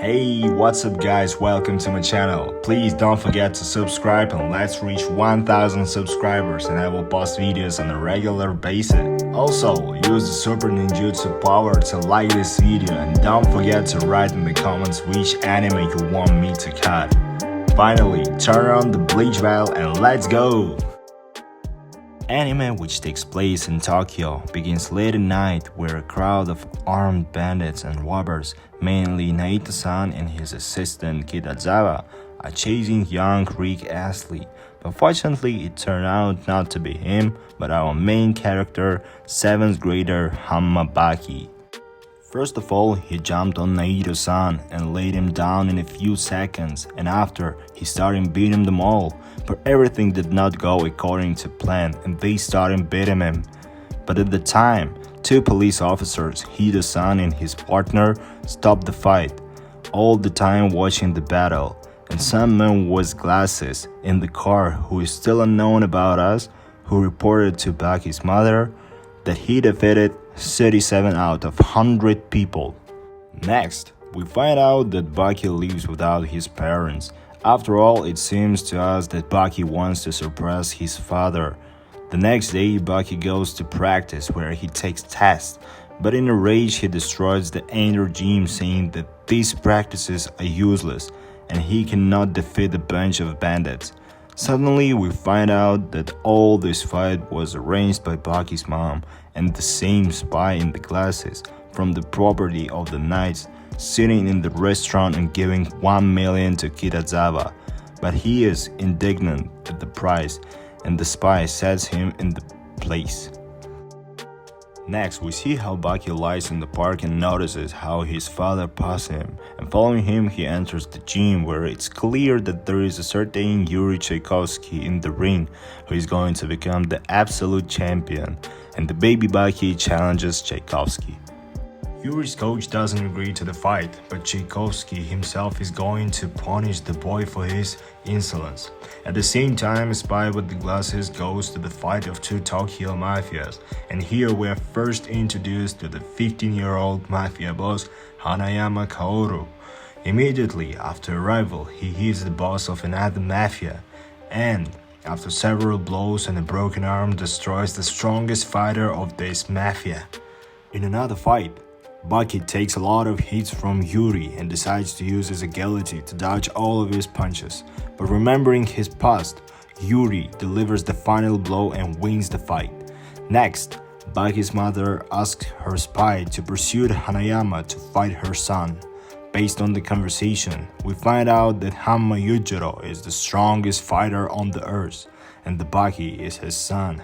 Hey, what's up guys, welcome to my channel. Please don't forget to subscribe and let's reach 1000 subscribers and I will post videos on a regular basis. Also, use the super ninjutsu power to like this video and don't forget to write in the comments which anime you want me to cut. Finally, turn on the bleach bell and let's go! Anime, which takes place in Tokyo, begins late at night where a crowd of armed bandits and robbers, mainly Naito-san and his assistant Kitazawa, are chasing young Rick Astley. But fortunately, it turned out not to be him, but our main character, 7th grader Baki. First of all, he jumped on Naito-san and laid him down in a few seconds, and after, he started beating them all. But everything did not go according to plan and they started beating him. But at the time, two police officers, Hito-san and his partner, stopped the fight, all the time watching the battle. And some man with glasses in the car who is still unknown about us, who reported to Baki's mother that he defeated 37 out of 100 people. Next, we find out that Baki lives without his parents. After all, it seems to us that Baki wants to surpass his father. The next day, Baki goes to practice where he takes tests, but in a rage he destroys the indoor gym saying that these practices are useless and he cannot defeat a bunch of bandits. Suddenly, we find out that all this fight was arranged by Baki's mom and the same spy in the glasses from the property of the knights sitting in the restaurant and giving 1 million to Kitazawa. But he is indignant at the price and the spy sets him in the place. Next, we see how Baki lies in the park and notices how his father passed him, and following him he enters the gym where it's clear that there is a certain Yuri Tchaikovsky in the ring who is going to become the absolute champion, and the baby Baki challenges Tchaikovsky. Yuri's coach doesn't agree to the fight, but Tchaikovsky himself is going to punish the boy for his insolence. At the same time, a spy with the glasses goes to the fight of two Tokyo mafias, and here we are first introduced to the 15-year-old mafia boss Hanayama Kaoru. Immediately after arrival, he hits the boss of another mafia, and after several blows and a broken arm, destroys the strongest fighter of this mafia. In another fight, Baki takes a lot of hits from Yuri and decides to use his agility to dodge all of his punches. But remembering his past, Yuri delivers the final blow and wins the fight. Next, Baki's mother asks her spy to pursue Hanayama to fight her son. Based on the conversation, we find out that Hanma Yujiro is the strongest fighter on the earth, and the Baki is his son.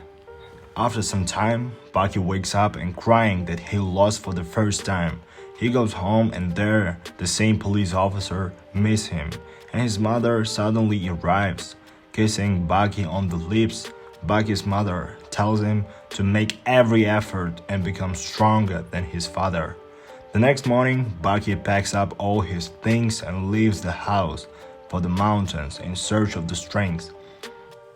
After some time, Baki wakes up and crying that he lost for the first time. He goes home and there, the same police officer misses him, and his mother suddenly arrives. Kissing Baki on the lips, Baki's mother tells him to make every effort and become stronger than his father. The next morning, Baki packs up all his things and leaves the house for the mountains in search of the strength.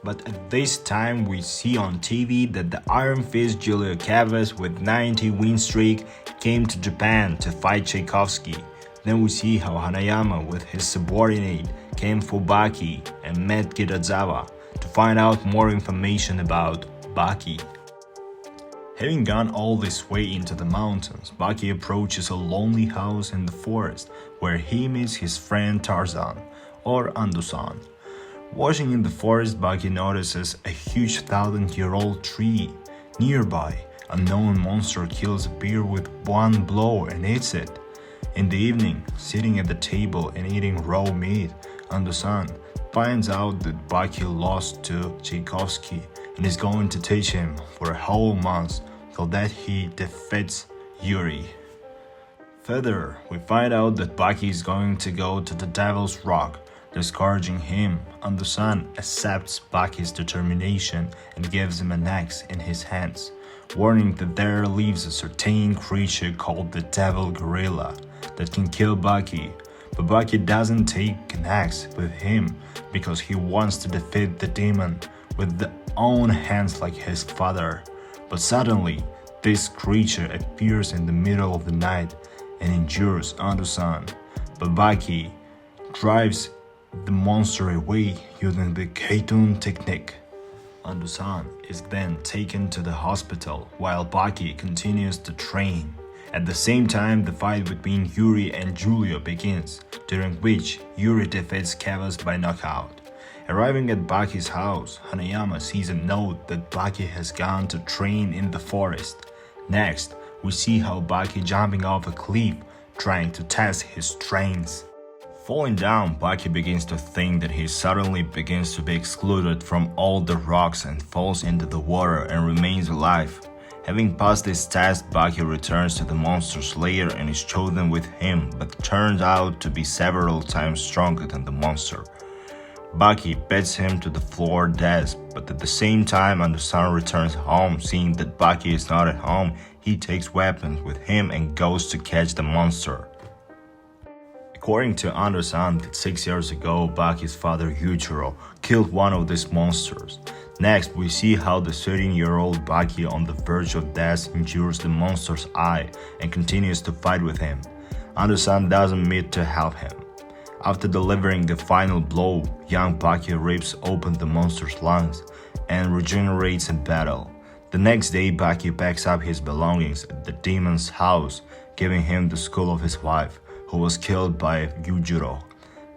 But at this time we see on TV that the Iron Fist Julio Chavez with 90 win streak came to Japan to fight Tchaikovsky. Then we see how Hanayama with his subordinate came for Baki and met Kitazawa to find out more information about Baki. Having gone all this way into the mountains, Baki approaches a lonely house in the forest where he meets his friend Tarzan, or Ando-san. Walking in the forest, Baki notices a huge 1000-year-old tree. Nearby, a known monster kills a bear with one blow and eats it. In the evening, sitting at the table and eating raw meat, Ando-san finds out that Baki lost to Tchaikovsky and is going to teach him for a whole month till that he defeats Yuri. Further, we find out that Baki is going to go to the Devil's Rock. Discouraging him, Ando-san accepts Baki's determination and gives him an axe in his hands, warning that there lives a certain creature called the Devil Gorilla that can kill Baki. But Baki doesn't take an axe with him because he wants to defeat the demon with his own hands like his father. But suddenly, this creature appears in the middle of the night and injures Ando-san. but Baki drives the monster away using the Keitun technique. Ando-san is then taken to the hospital while Baki continues to train. At the same time, the fight between Yuri and Julio begins, during which Yuri defeats Kevas by knockout. Arriving at Baki's house, Hanayama sees a note that Baki has gone to train in the forest. Next, we see how Baki jumping off a cliff, trying to test his strengths. Falling down, Baki begins to think that he suddenly begins to be excluded from all the rocks and falls into the water and remains alive. Having passed this test, Baki returns to the monster's lair and is chosen with him, but turns out to be several times stronger than the monster. Baki beats him to the floor dead, but at the same time Ando-san returns home. Seeing that Baki is not at home, he takes weapons with him and goes to catch the monster. According to Ando-san, that 6 years ago, Baki's father Yujiro killed one of these monsters. Next, we see how the 13-year-old Baki on the verge of death injures the monster's eye and continues to fight with him. Ando-san doesn't meet to help him. After delivering the final blow, young Baki rips open the monster's lungs and regenerates in battle. The next day, Baki packs up his belongings at the demon's house, giving him the skull of his wife, who was killed by Yujiro.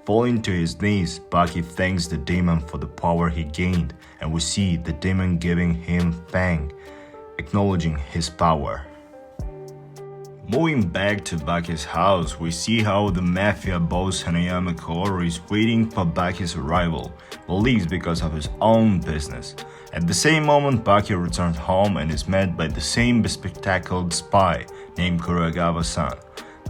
Falling to his knees, Baki thanks the demon for the power he gained, and we see the demon giving him Fang, acknowledging his power. Moving back to Baki's house, we see how the mafia boss Hanayama Kaoru is waiting for Baki's arrival, but leaves because of his own business. At the same moment, Baki returns home and is met by the same bespectacled spy named Kurogawa-san.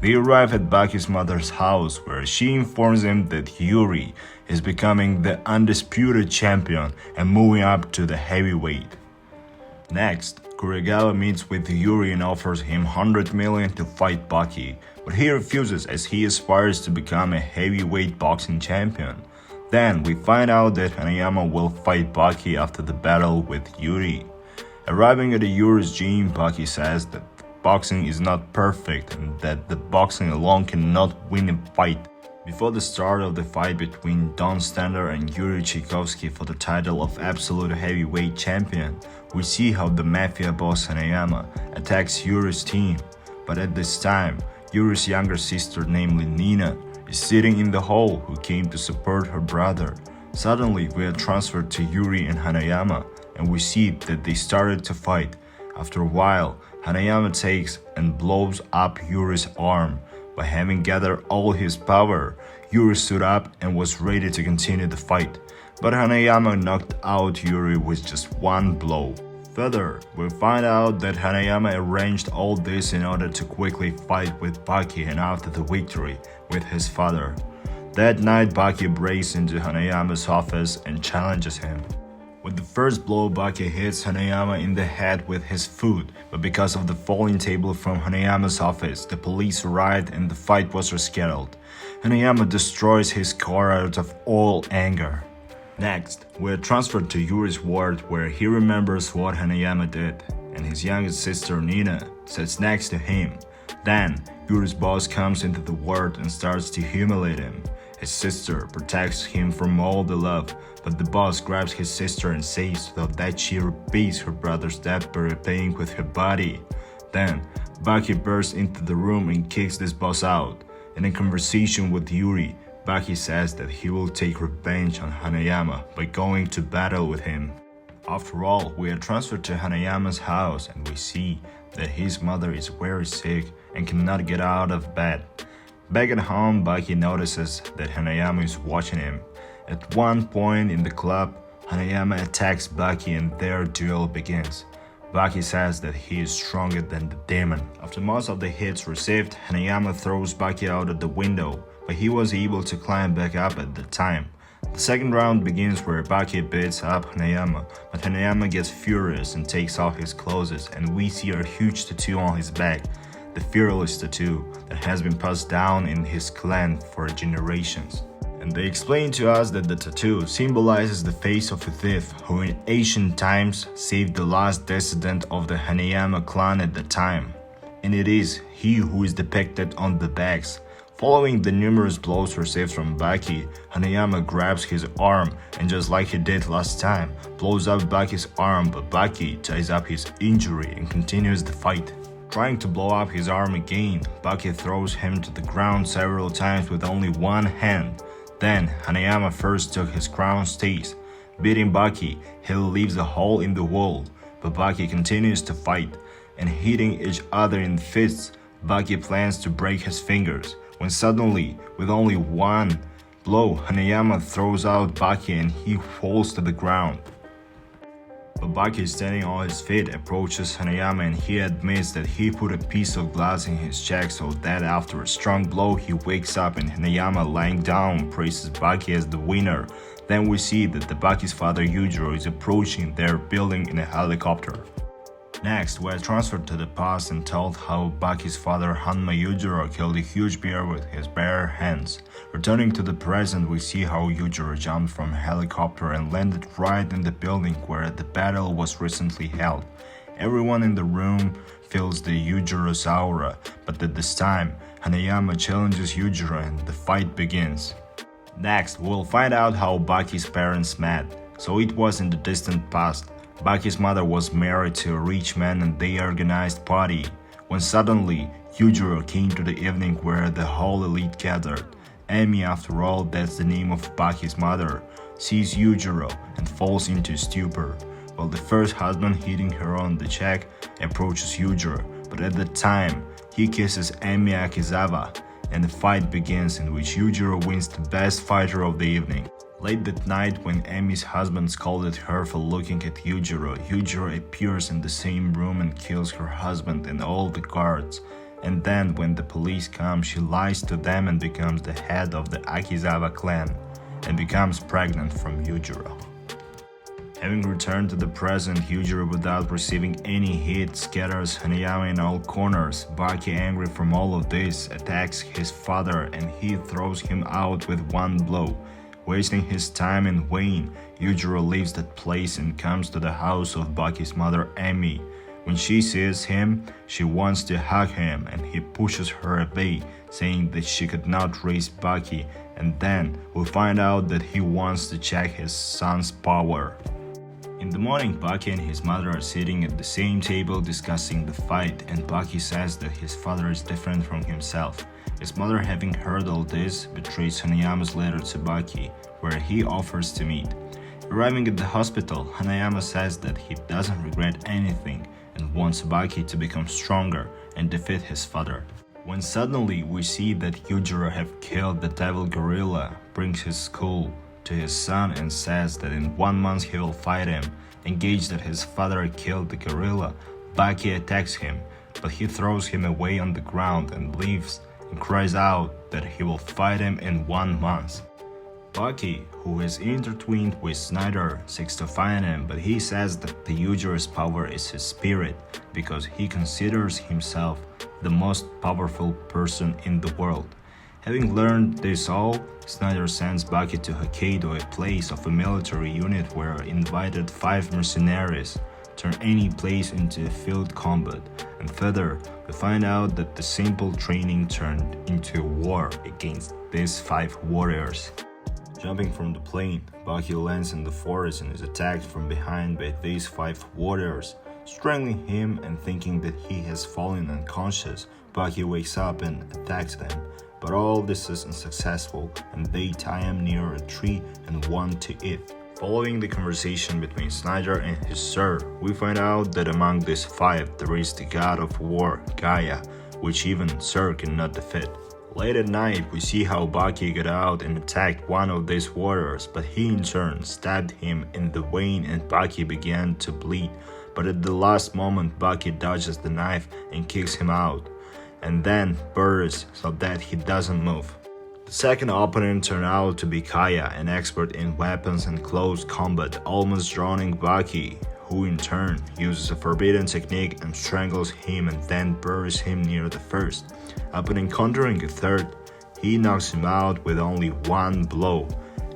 They arrive at Baki's mother's house, where she informs him that Yuri is becoming the undisputed champion and moving up to the heavyweight. Next, Kurogawa meets with Yuri and offers him 100 million to fight Baki, but he refuses as he aspires to become a heavyweight boxing champion. Then we find out that Hanayama will fight Baki after the battle with Yuri. Arriving at Yuri's gym, Baki says that boxing is not perfect and that the boxing alone cannot win a fight. Before the start of the fight between Don Stander and Yuri Tchaikovsky for the title of absolute heavyweight champion, we see how the mafia boss Hanayama attacks Yuri's team. But at this time, Yuri's younger sister, namely Nina, is sitting in the hall who came to support her brother. Suddenly, we are transferred to Yuri and Hanayama, and we see that they started to fight. After a while, Hanayama takes and blows up Yuri's arm. By having gathered all his power, Yuri stood up and was ready to continue the fight, but Hanayama knocked out Yuri with just one blow. Further, we find out that Hanayama arranged all this in order to quickly fight with Baki and after the victory with his father. That night, Baki breaks into Hanayama's office and challenges him. With the first blow, Baki hits Hanayama in the head with his foot, but because of the falling table from Hanayama's office, the police arrived and the fight was rescheduled. Hanayama destroys his car out of all anger. Next, we are transferred to Yuri's ward where he remembers what Hanayama did, and his youngest sister Nina sits next to him. Then, Yuri's boss comes into the ward and starts to humiliate him. His sister protects him from all the love, but the boss grabs his sister and says that she repays her brother's debt by repaying with her body. Then, Baki bursts into the room and kicks this boss out. In a conversation with Yuri, Baki says that he will take revenge on Hanayama by going to battle with him. After all, we are transferred to Hanayama's house and we see that his mother is very sick and cannot get out of bed. Back at home, Baki notices that Hanayama is watching him. At one point in the club, Hanayama attacks Baki and their duel begins. Baki says that he is stronger than the demon. After most of the hits received, Hanayama throws Baki out of the window, but he was able to climb back up at the time. The second round begins where Baki beats up Hanayama, but Hanayama gets furious and takes off his clothes, and we see a huge tattoo on his back, the Fearless tattoo that has been passed down in his clan for generations. And they explain to us that the tattoo symbolizes the face of a thief who in ancient times saved the last descendant of the Hanayama clan at the time. And it is he who is depicted on the backs. Following the numerous blows received from Baki, Hanayama grabs his arm and just like he did last time, blows up Baki's arm, but Baki ties up his injury and continues the fight. Trying to blow up his arm again, Baki throws him to the ground several times with only one hand. Then, Hanayama first took his crown stays. Beating Baki, he leaves a hole in the wall, but Baki continues to fight, and hitting each other in fists, Baki plans to break his fingers. When suddenly, with only one blow, Hanayama throws out Baki and he falls to the ground. But Baki, standing on his feet, approaches Hanayama and he admits that he put a piece of glass in his chest so that after a strong blow he wakes up and Hanayama, lying down, praises Baki as the winner. Then we see that the Baki's father Yujiro is approaching their building in a helicopter. Next, we are transferred to the past and told how Baki's father Hanma Yujiro killed a huge bear with his bare hands. Returning to the present, we see how Yujiro jumped from a helicopter and landed right in the building where the battle was recently held. Everyone in the room feels the Yujiro's aura, but at this time, Hanayama challenges Yujiro and the fight begins. Next, we'll find out how Baki's parents met. So it was in the distant past. Baki's mother was married to a rich man and they organized a party, when suddenly Yujiro came to the evening where the whole elite gathered. Emi, after all that's the name of Baki's mother, sees Yujiro and falls into stupor, while the first husband hitting her on the cheek approaches Yujiro, but at that time he kisses Emi Akizawa and the fight begins in which Yujiro wins the best fighter of the evening. Late that night, when Emi's husband scolded her for looking at Yujiro, Yujiro appears in the same room and kills her husband and all the guards. And then, when the police come, she lies to them and becomes the head of the Akizawa clan, and becomes pregnant from Yujiro. Having returned to the present, Yujiro, without receiving any hit, scatters Hanayama in all corners. Baki, angry from all of this, attacks his father and he throws him out with one blow. Wasting his time in vain, Yujiro leaves that place and comes to the house of Baki's mother Emi. When she sees him, she wants to hug him and he pushes her away, saying that she could not raise Baki, and then we find out that he wants to check his son's power. In the morning, Baki and his mother are sitting at the same table discussing the fight, and Baki says that his father is different from himself. His mother, having heard all this, betrays Hanayama's letter to Baki, where he offers to meet. Arriving at the hospital, Hanayama says that he doesn't regret anything and wants Baki to become stronger and defeat his father. When suddenly we see that Yujiro have killed the devil gorilla, brings his skull to his son and says that in 1 month he will fight him. Engaged that his father killed the gorilla, Baki attacks him, but he throws him away on the ground and leaves and cries out that he will fight him in 1 month. Baki, who is intertwined with Snyder, seeks to find him, but he says that the Yujiro's power is his spirit because he considers himself the most powerful person in the world. Having learned this all, Snyder sends Baki to Hokkaido, a place of a military unit where invited 5 mercenaries turn any place into a field combat, and further, we find out that the simple training turned into a war against these 5 warriors. Jumping from the plane, Baki lands in the forest and is attacked from behind by these 5 warriors. Strangling him and thinking that he has fallen unconscious, Baki wakes up and attacks them. But all this is unsuccessful and they tie him near a tree and want to eat. Following the conversation between Snyder and his sir, we find out that among these 5 there is the god of war, Gaia, which even Sir cannot defeat. Late at night, we see how Baki got out and attacked one of these warriors, but he in turn stabbed him in the vein and Baki began to bleed. But at the last moment, Baki dodges the knife and kicks him out, and then bursts so that he doesn't move. The second opponent turned out to be Kaya, an expert in weapons and close combat, almost drowning Baki, who in turn uses a forbidden technique and strangles him and then buries him near the first. Upon encountering a third, he knocks him out with only 1 blow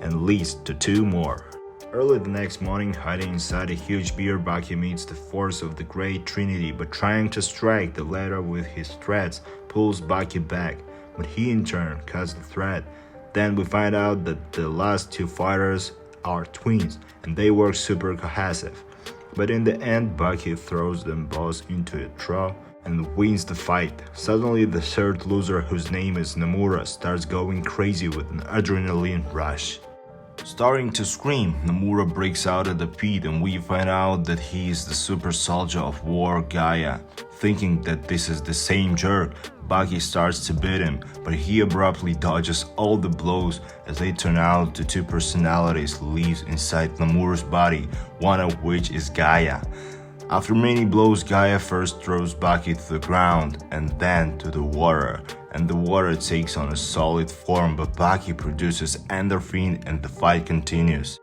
and leads to 2 more. Early the next morning, hiding inside a huge bear, Baki meets the force of the Great Trinity, but trying to strike the latter with his threats pulls Baki back. but he in turn cuts the thread. Then we find out that the last two fighters are twins and they work super cohesive. But in the end, Baki throws them both into a draw and wins the fight. Suddenly, the third loser, whose name is Nomura, starts going crazy with an adrenaline rush. Starting to scream, Nomura breaks out of the pit and we find out that he is the super soldier of war Gaia. Thinking that this is the same jerk, Baki starts to beat him, but he abruptly dodges all the blows as they turn out to two personalities live inside Nomura's body, one of which is Gaia. After many blows, Gaia first throws Baki to the ground and then to the water, and the water takes on a solid form, but Baki produces endorphin and the fight continues.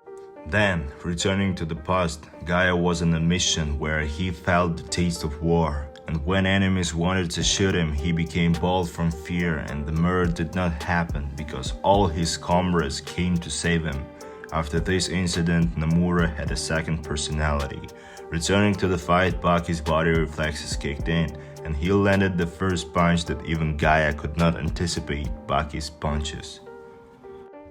Then, returning to the past, Gaia was on a mission where he felt the taste of war, and when enemies wanted to shoot him, he became bald from fear, and the murder did not happen because all his comrades came to save him. After this incident, Nomura had a second personality. Returning to the fight, Baki's body reflexes kicked in, and he landed the first punch that even Gaia could not anticipate, Baki's punches.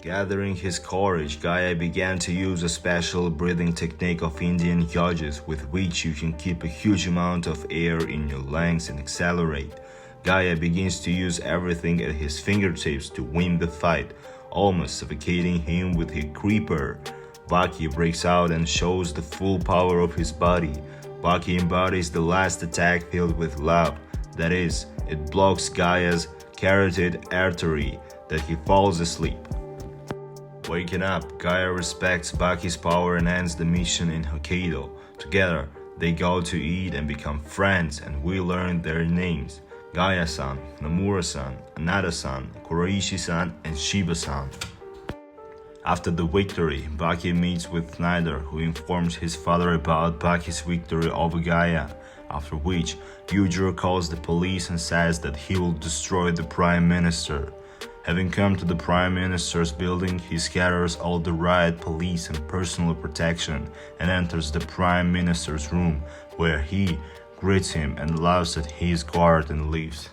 Gathering his courage, Gaia began to use a special breathing technique of Indian yogis with which you can keep a huge amount of air in your lungs and accelerate. Gaia begins to use everything at his fingertips to win the fight, almost suffocating him with a creeper. Baki breaks out and shows the full power of his body. Baki embodies the last attack filled with love, that is, it blocks Gaia's carotid artery that he falls asleep. Waking up, Gaia respects Baki's power and ends the mission in Hokkaido. Together, they go to eat and become friends, and we learn their names: Gaia-san, Nomura-san, Anada-san, Kuroishi-san, and Shiba-san. After the victory, Baki meets with Snyder, who informs his father about Baki's victory over Gaia, after which Yujiro calls the police and says that he will destroy the Prime Minister. Having come to the Prime Minister's building, he scatters all the riot police and personal protection and enters the Prime Minister's room, where he greets him and laughs at his guard and leaves.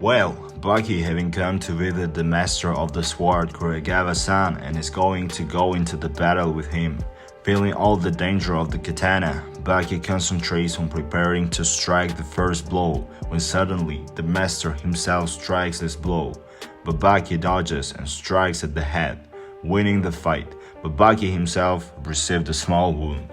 Well, Baki, having come to visit the master of the sword, Kuregawa-san, and is going to go into the battle with him. Feeling all the danger of the katana, Baki concentrates on preparing to strike the first blow, when suddenly the master himself strikes this blow. But Baki dodges and strikes at the head, winning the fight, but Baki himself received a small wound.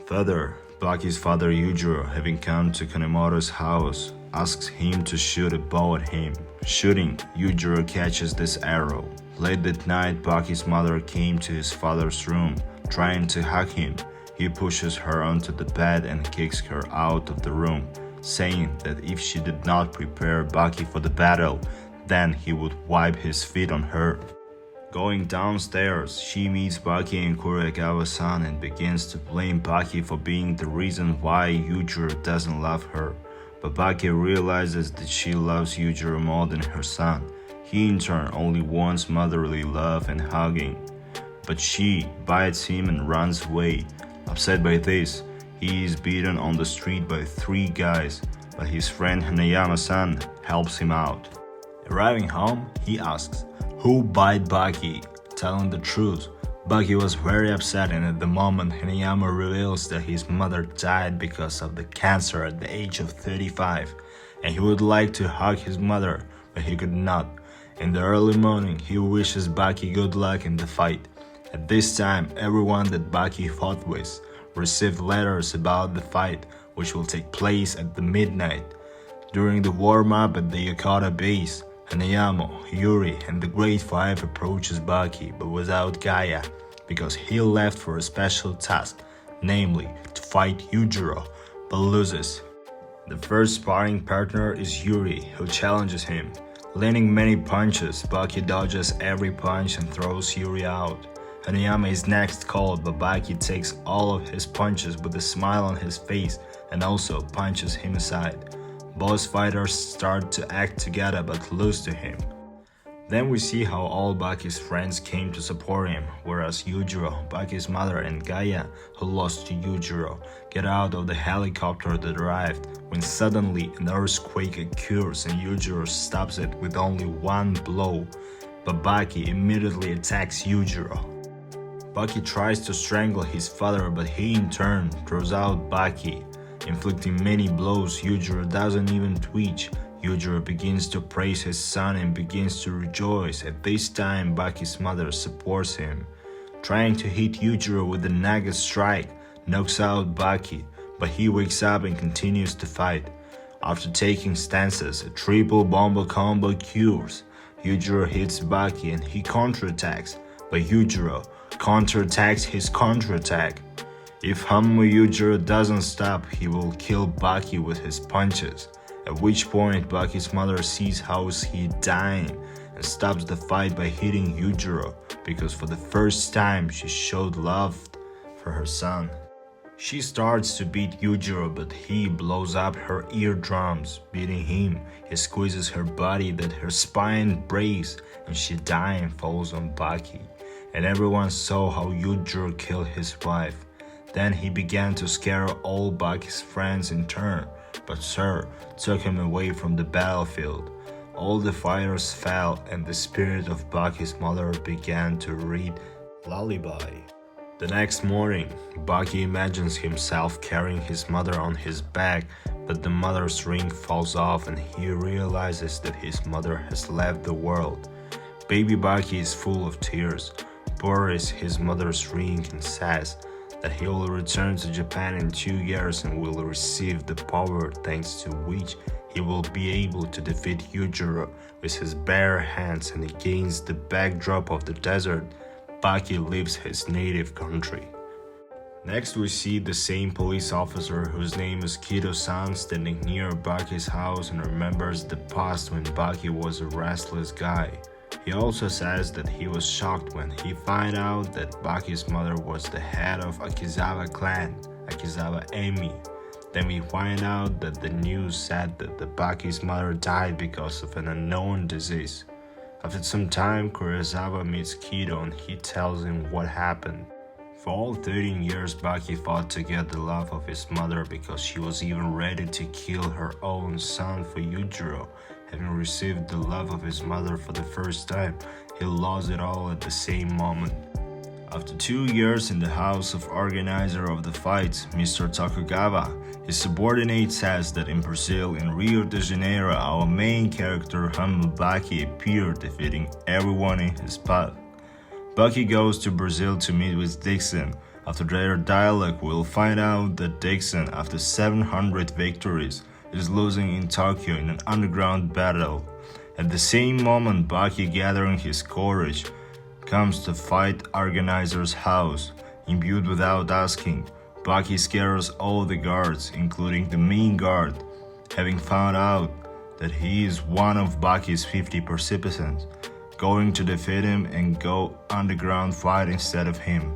Further, Baki's father Yujiro, having come to Kanemoto's house, asks him to shoot a bow at him. Shooting, Yujiro catches this arrow. Late that night, Baki's mother came to his father's room, trying to hug him. He pushes her onto the bed and kicks her out of the room, saying that if she did not prepare Baki for the battle, then he would wipe his feet on her. Going downstairs, she meets Baki and Kuregawa-san and begins to blame Baki for being the reason why Yujiro doesn't love her. But Baki realizes that she loves Yujiro more than her son. He in turn only wants motherly love and hugging. But she bites him and runs away. Upset by this, he is beaten on the street by 3 guys, but his friend Hanayama-san helps him out. Arriving home, he asks, "Who bite Baki?" Telling the truth, Baki was very upset, and at the moment Hanayama reveals that his mother died because of the cancer at the age of 35, and he would like to hug his mother, but he could not. In the early morning, he wishes Baki good luck in the fight. At this time, everyone that Baki fought with received letters about the fight, which will take place at the midnight. During the warm-up at the Yokota base, Hanayama, Yuri, and the Great Five approaches Baki, but without Gaia, because he left for a special task, namely to fight Yujiro, but loses. The first sparring partner is Yuri, who challenges him. Landing many punches, Baki dodges every punch and throws Yuri out. Hanayama is next called, but Baki takes all of his punches with a smile on his face and also punches him aside. Both fighters start to act together but lose to him. Then we see how all Baki's friends came to support him, whereas Yujiro, Baki's mother, and Gaia, who lost to Yujiro, get out of the helicopter that arrived when suddenly an earthquake occurs and Yujiro stops it with only one blow, but Baki immediately attacks Yujiro. Baki tries to strangle his father, but he in turn throws out Baki. Inflicting many blows, Yujiro doesn't even twitch. Yujiro begins to praise his son and begins to rejoice. At this time, Baki's mother supports him. Trying to hit Yujiro with the Naga strike knocks out Baki, but he wakes up and continues to fight. After taking stances, a triple bomba combo occurs. Yujiro hits Baki and he counterattacks, but Yujiro counterattacks his counterattack. If Yujiro doesn't stop, he will kill Baki with his punches. At which point Baki's mother sees how he's dying and stops the fight by hitting Yujiro because for the first time she showed love for her son. She starts to beat Yujiro, but he blows up her eardrums, beating him. He squeezes her body that her spine breaks and she dies and falls on Baki. And everyone saw how Yujiro killed his wife. Then he began to scare all Baki's friends in turn, but Sir took him away from the battlefield. All the fighters fell and the spirit of Baki's mother began to read lullaby. The next morning, Baki imagines himself carrying his mother on his back, but the mother's ring falls off and he realizes that his mother has left the world. Baby Baki is full of tears, buries his mother's ring and says that he will return to Japan in 2 years and will receive the power thanks to which he will be able to defeat Yujiro with his bare hands, and against the backdrop of the desert, Baki leaves his native country. Next we see the same police officer whose name is Kido-san standing near Baki's house and remembers the past when Baki was a restless guy. He also says that he was shocked when he found out that Baki's mother was the head of Akizawa clan, Akizawa Emi. Then we find out that the news said that the Baki's mother died because of an unknown disease. After some time, Kurosawa meets Kido and he tells him what happened. For all 13 years, Baki fought to get the love of his mother because she was even ready to kill her own son for Yujiro. Having received the love of his mother for the first time, he lost it all at the same moment. After 2 years in the house of organizer of the fights, Mr. Tokugawa, his subordinate says that in Brazil, in Rio de Janeiro, our main character Baki appeared, defeating everyone in his path. Baki goes to Brazil to meet with Dixon. After their dialogue, we'll find out that Dixon, after 700 victories, is losing in Tokyo in an underground battle. At the same moment, Baki, gathering his courage, comes to fight organizer's house. Imbued without asking, Baki scares all the guards, including the main guard, having found out that he is one of Baki's 50 participants, going to defeat him and go underground fight instead of him.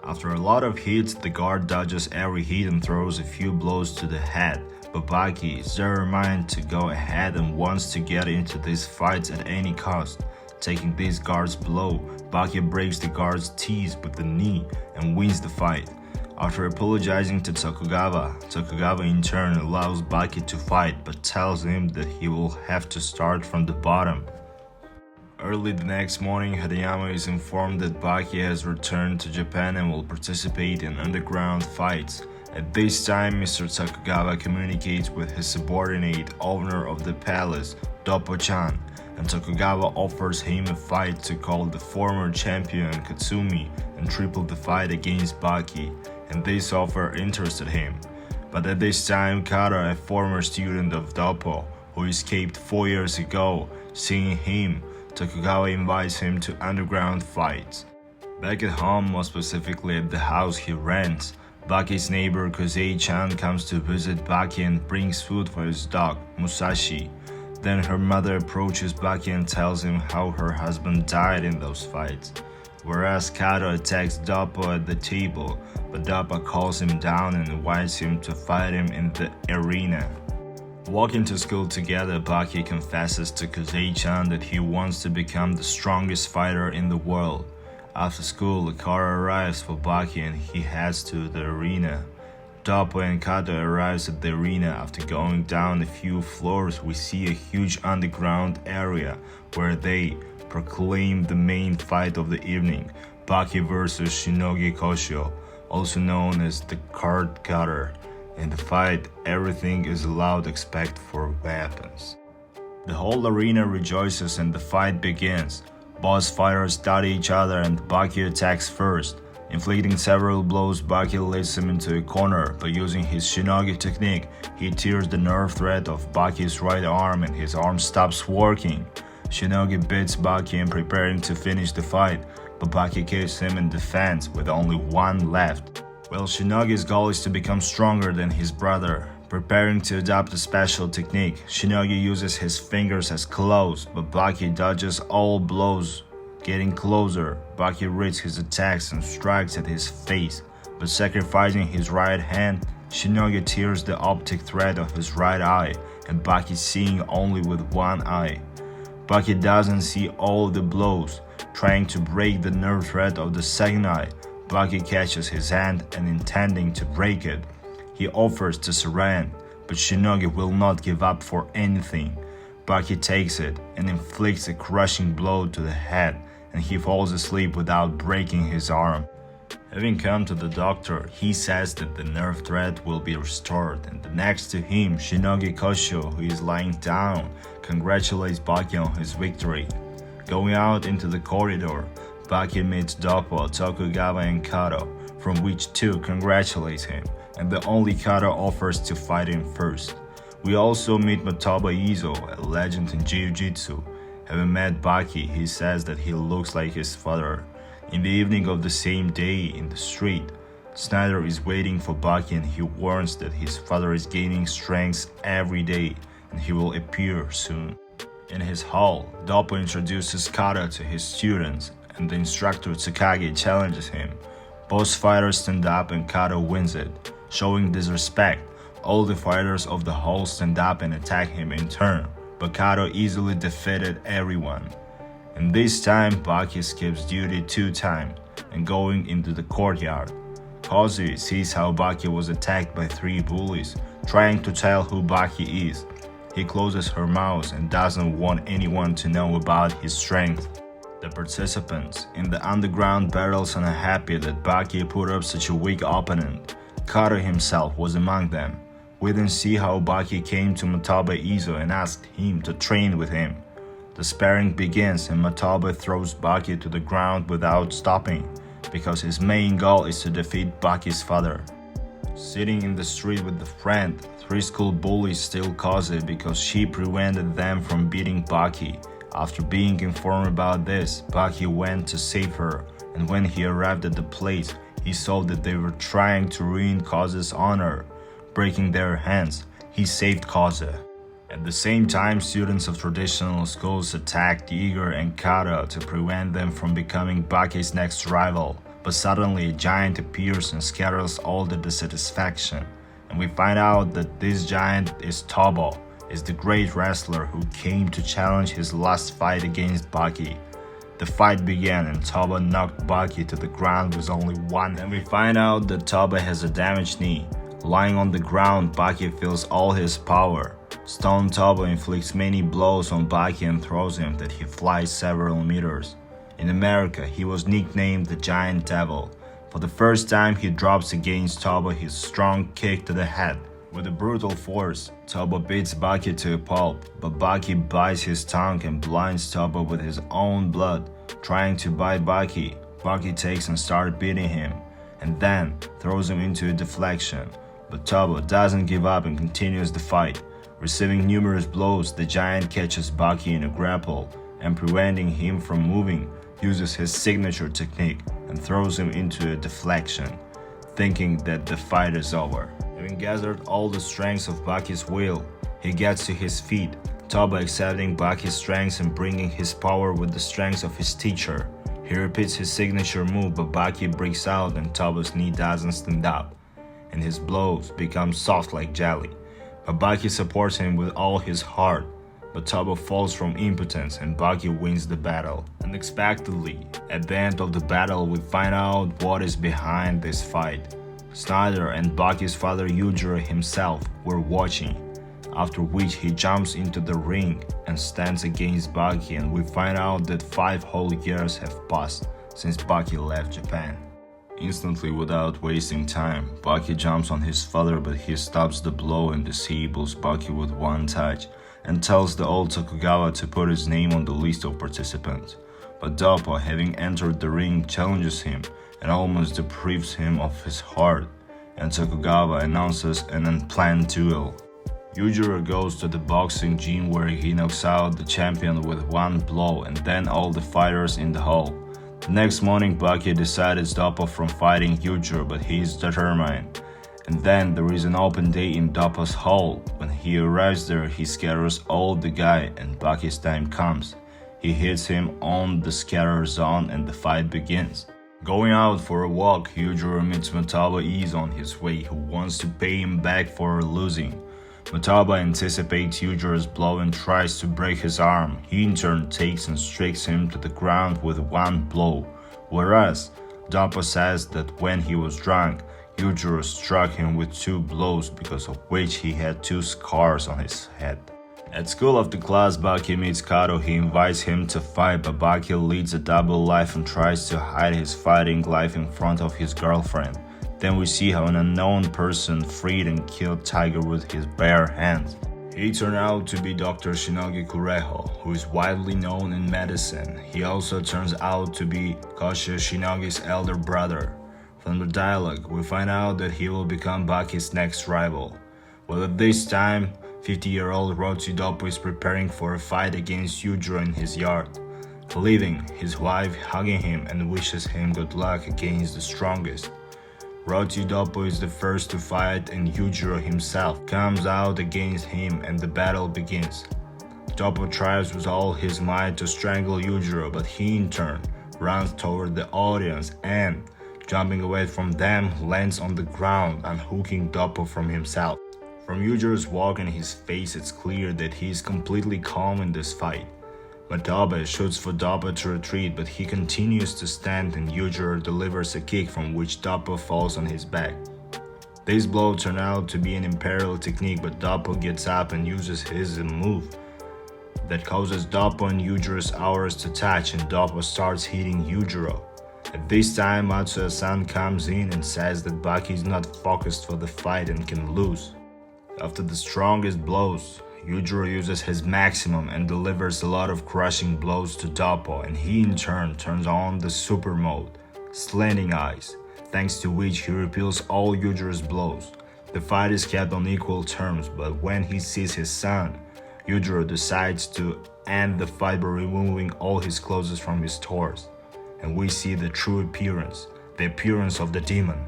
After a lot of hits, the guard dodges every hit and throws a few blows to the head, but Baki is determined to go ahead and wants to get into these fights at any cost. Taking this guard's blow, Baki breaks the guard's teeth with the knee and wins the fight. After apologizing to Tokugawa, Tokugawa in turn allows Baki to fight but tells him that he will have to start from the bottom. Early the next morning, Hadayama is informed that Baki has returned to Japan and will participate in underground fights. At this time, Mr. Tokugawa communicates with his subordinate, owner of the palace, Doppo-chan, and Tokugawa offers him a fight to call the former champion Katsumi and triple the fight against Baki, and this offer interested him. But at this time, Kara, a former student of Doppo, who escaped 4 years ago, seeing him, Tokugawa invites him to underground fights. Back at home, more specifically at the house he rents, Baki's neighbor Kosei-chan comes to visit Baki and brings food for his dog, Musashi. Then her mother approaches Baki and tells him how her husband died in those fights. Whereas Kato attacks Doppo at the table, but Doppo calls him down and invites him to fight him in the arena. Walking to school together, Baki confesses to Kazei-chan that he wants to become the strongest fighter in the world. After school, a car arrives for Baki and he heads to the arena. Toppo and Kato arrives at the arena. After going down a few floors, we see a huge underground area where they proclaim the main fight of the evening, Baki vs Shinogi Koshio, also known as the Card Cutter. In the fight, everything is allowed except for weapons. The whole arena rejoices and the fight begins. Both fighters study each other and Baki attacks first. Inflicting several blows, Baki leads him into a corner. By using his Shinogi technique, he tears the nerve thread of Baki's right arm and his arm stops working. Shinogi beats Baki in preparing to finish the fight, but Baki keeps him in defense with only one left. Well, Shinogi's goal is to become stronger than his brother. Preparing to adopt a special technique, Shinogi uses his fingers as claws, but Baki dodges all blows. Getting closer, Baki reads his attacks and strikes at his face, but sacrificing his right hand, Shinogi tears the optic thread of his right eye, and Baki seeing only with one eye. Baki doesn't see all the blows. Trying to break the nerve thread of the second eye, Baki catches his hand and intending to break it, he offers to surrender, but Shinogi will not give up for anything. Baki takes it and inflicts a crushing blow to the head, and he falls asleep without breaking his arm. Having come to the doctor, he says that the nerve thread will be restored, and next to him, Shinogi Koshio, who is lying down, congratulates Baki on his victory. Going out into the corridor, Baki meets Toppo, Tokugawa and Kato, from which two congratulates him, and the only Kato offers to fight him first. We also meet Matoba Izo, a legend in Jiu-Jitsu. Having met Baki, he says that he looks like his father. In the evening of the same day, in the street, Snyder is waiting for Baki and he warns that his father is gaining strength every day and he will appear soon. In his hall, Toppo introduces Kato to his students, and the instructor Tsukage challenges him. Both fighters stand up and Kato wins it. Showing disrespect, all the fighters of the hall stand up and attack him in turn, but Kato easily defeated everyone. And this time, Baki skips duty 2 times and going into the courtyard. Kazuya sees how Baki was attacked by 3 bullies, trying to tell who Baki is. He closes her mouth and doesn't want anyone to know about his strength. The participants in the underground battles are unhappy that Baki put up such a weak opponent. Kato himself was among them. We then see how Baki came to Matoba Izo and asked him to train with him. The sparring begins and Matoba throws Baki to the ground without stopping, because his main goal is to defeat Baki's father. Sitting in the street with a friend, 3 school bullies steal Kaze because she prevented them from beating Baki. After being informed about this, Baki went to save her, and when he arrived at the place, he saw that they were trying to ruin Kaze's honor. Breaking their hands, he saved Kaze. At the same time, students of traditional schools attacked Igor and Kato to prevent them from becoming Baki's next rival. But suddenly a giant appears and scatters all the dissatisfaction, and we find out that this giant is Toppo, is the great wrestler who came to challenge his last fight against Baki. The fight began and Toppo knocked Baki to the ground with only one, and we find out that Toppo has a damaged knee. Lying on the ground, Baki feels all his power. Stone Toppo inflicts many blows on Baki and throws him that he flies several meters. In America, he was nicknamed the Giant Devil. For the first time, he drops against Toppo his strong kick to the head. With a brutal force, Toppo beats Baki to a pulp, but Baki bites his tongue and blinds Toppo with his own blood. Trying to bite Baki, Baki takes and starts beating him, and then throws him into a deflection. But Toppo doesn't give up and continues the fight. Receiving numerous blows, the giant catches Baki in a grapple, and preventing him from moving, uses his signature technique and throws him into a deflection, thinking that the fight is over. Having gathered all the strength of Baki's will, he gets to his feet, Toppo accepting Baki's strength and bringing his power with the strength of his teacher. He repeats his signature move, but Baki breaks out and Toppo's knee doesn't stand up, and his blows become soft like jelly. but Baki supports him with all his heart. But Toppo falls from impotence and Baki wins the battle. Unexpectedly, at the end of the battle we find out what is behind this fight. Snyder and Baki's father Yujiro himself were watching, after which he jumps into the ring and stands against Baki, and we find out that 5 whole years have passed since Baki left Japan. Instantly, without wasting time, Baki jumps on his father, but he stops the blow and disables Baki with one touch and tells the old Tokugawa to put his name on the list of participants. But Doppo, having entered the ring, challenges him and almost deprives him of his heart, and Tokugawa announces an unplanned duel. Yujiro goes to the boxing gym where he knocks out the champion with one blow and then all the fighters in the hall. The next morning Baki decides Doppo from fighting Yujiro, but he is determined. And then there is an open day in Doppo's hall. When he arrives there, he scatters all the guy and Baki's time comes. He hits him on the scatter zone and the fight begins. Going out for a walk, Yujiro meets Mataba is on his way, who wants to pay him back for losing. Mataba anticipates Yujiro's blow and tries to break his arm. He in turn takes and strikes him to the ground with one blow, whereas Doppo says that when he was drunk, Yujiro struck him with 2 blows, because of which he had 2 scars on his head. At school after class, Baki meets Kato. He invites him to fight, but Baki leads a double life and tries to hide his fighting life in front of his girlfriend. Then we see how an unknown person freed and killed Tiger with his bare hands. He turned out to be Dr. Shinogi Kureho, who is widely known in medicine. He also turns out to be Koshio Shinogi's elder brother. From the dialogue, we find out that he will become Baki's next rival. Well, at this time, 50-year-old Doppo is preparing for a fight against Yujiro in his yard, leaving his wife hugging him and wishes him good luck against the strongest. Doppo is the first to fight and Yujiro himself comes out against him and the battle begins. Doppo tries with all his might to strangle Yujiro, but he in turn runs toward the audience and, jumping away from them, lands on the ground, unhooking Doppo from himself. From Yujiro's walk and his face, it's clear that he is completely calm in this fight. Mataba shoots for Doppo to retreat, but he continues to stand and Yujiro delivers a kick from which Doppo falls on his back. This blow turned out to be an imperial technique, but Doppo gets up and uses his move that causes Doppo and Yujiro's auras to touch, and Doppo starts hitting Yujiro. At this time, Matsuya-san comes in and says that Baki is not focused for the fight and can lose. After the strongest blows, Yujiro uses his maximum and delivers a lot of crushing blows to Doppo, and he in turn turns on the super mode, Slanting Eyes, thanks to which he repels all Yujiro's blows. The fight is kept on equal terms, but when he sees his son, Yujiro decides to end the fight by removing all his clothes from his torso. And we see the true appearance, the appearance of the demon.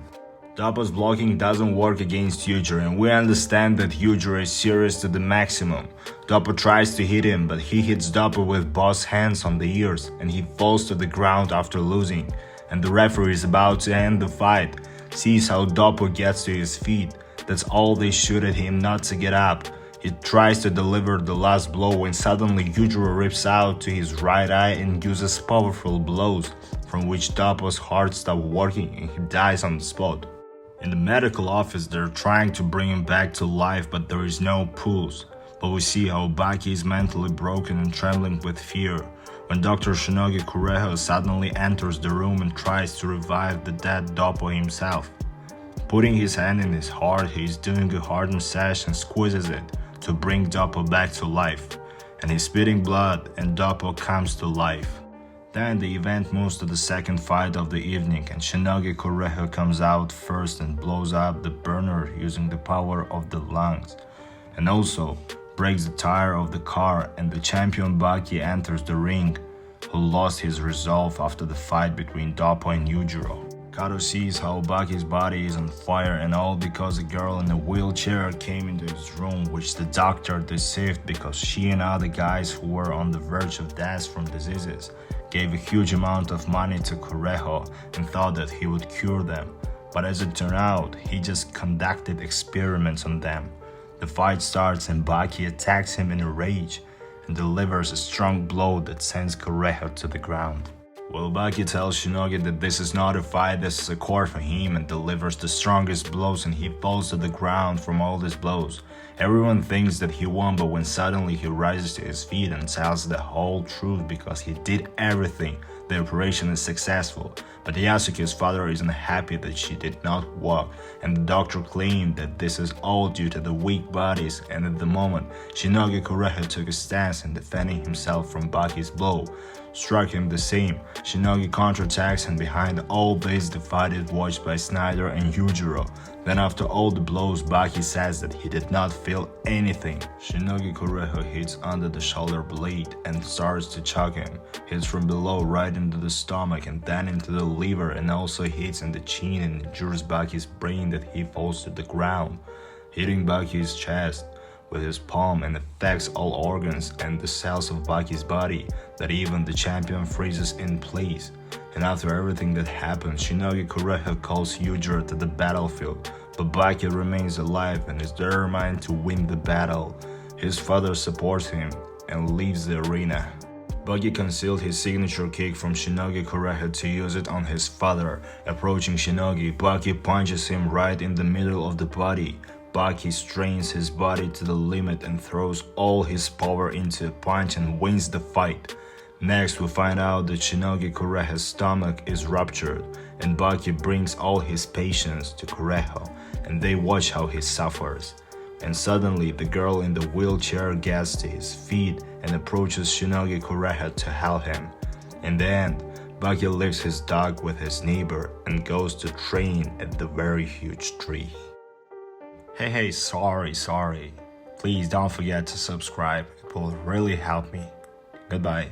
Doppo's blocking doesn't work against Yujiro, and we understand that Yujiro is serious to the maximum. Doppo tries to hit him, but he hits Doppo with both hands on the ears, and he falls to the ground after losing. And the referee is about to end the fight, sees how Doppo gets to his feet. That's all they shoot at him not to get up. He tries to deliver the last blow when suddenly Yujiro rips out to his right eye and uses powerful blows, from which Doppo's heart stops working and he dies on the spot. In the medical office, they're trying to bring him back to life, but there is no pulse. But we see how Baki is mentally broken and trembling with fear when Dr. Shinogi Kureho suddenly enters the room and tries to revive the dead Doppo himself. Putting his hand in his heart, he is doing a heart massage and squeezes it to bring Doppo back to life, and he's spitting blood and Doppo comes to life. Then the event moves to the second fight of the evening, and Shinogi Kureho comes out first and blows up the burner using the power of the lungs, and also breaks the tire of the car, and the champion Baki enters the ring, who lost his resolve after the fight between Doppo and Yujiro. Kato sees how Baki's body is on fire, and all because a girl in a wheelchair came into his room, which the doctor deceived because she and other guys who were on the verge of death from diseases gave a huge amount of money to Kureho and thought that he would cure them. But as it turned out, he just conducted experiments on them. The fight starts and Baki attacks him in a rage and delivers a strong blow that sends Kureha to the ground. Well, Baki tells Shinogi that this is not a fight, this is a court for him, and delivers the strongest blows, and he falls to the ground from all these blows. Everyone thinks that he won, but when suddenly he rises to his feet and tells the whole truth because he did everything, the operation is successful. But Yasuke's father isn't happy that she did not walk, and the doctor claimed that this is all due to the weak bodies, and at the moment, Shinogi Kureha took a stance in defending himself from Baki's blow. Struck him the same, Shinogi counterattacks, and behind all this the fight is watched by Snyder and Yujiro. Then after all the blows, Baki says that he did not feel anything. Shinogi Kureha hits under the shoulder blade and starts to choke him. Hits from below right into the stomach and then into the liver, and also hits in the chin and injures Baki's brain that he falls to the ground, hitting Baki's chest with his palm and affects all organs and the cells of Baki's body that even the champion freezes in place. And after everything that happens, Shinogi Kureha calls Yujiro to the battlefield, but Baki remains alive and is determined to win the battle. His father supports him and leaves the arena. Baki concealed his signature kick from Shinogi Kureha to use it on his father. Approaching Shinogi, Baki punches him right in the middle of the body. Baki strains his body to the limit and throws all his power into a punch and wins the fight. Next, we find out that Shinogi Kureha's stomach is ruptured, and Baki brings all his patients to Kureha, and they watch how he suffers. And suddenly, the girl in the wheelchair gets to his feet and approaches Shinogi Kureha to help him. In the end, Baki leaves his dog with his neighbor and goes to train at the very huge tree. Hey, sorry. Please don't forget to subscribe, it will really help me. Goodbye.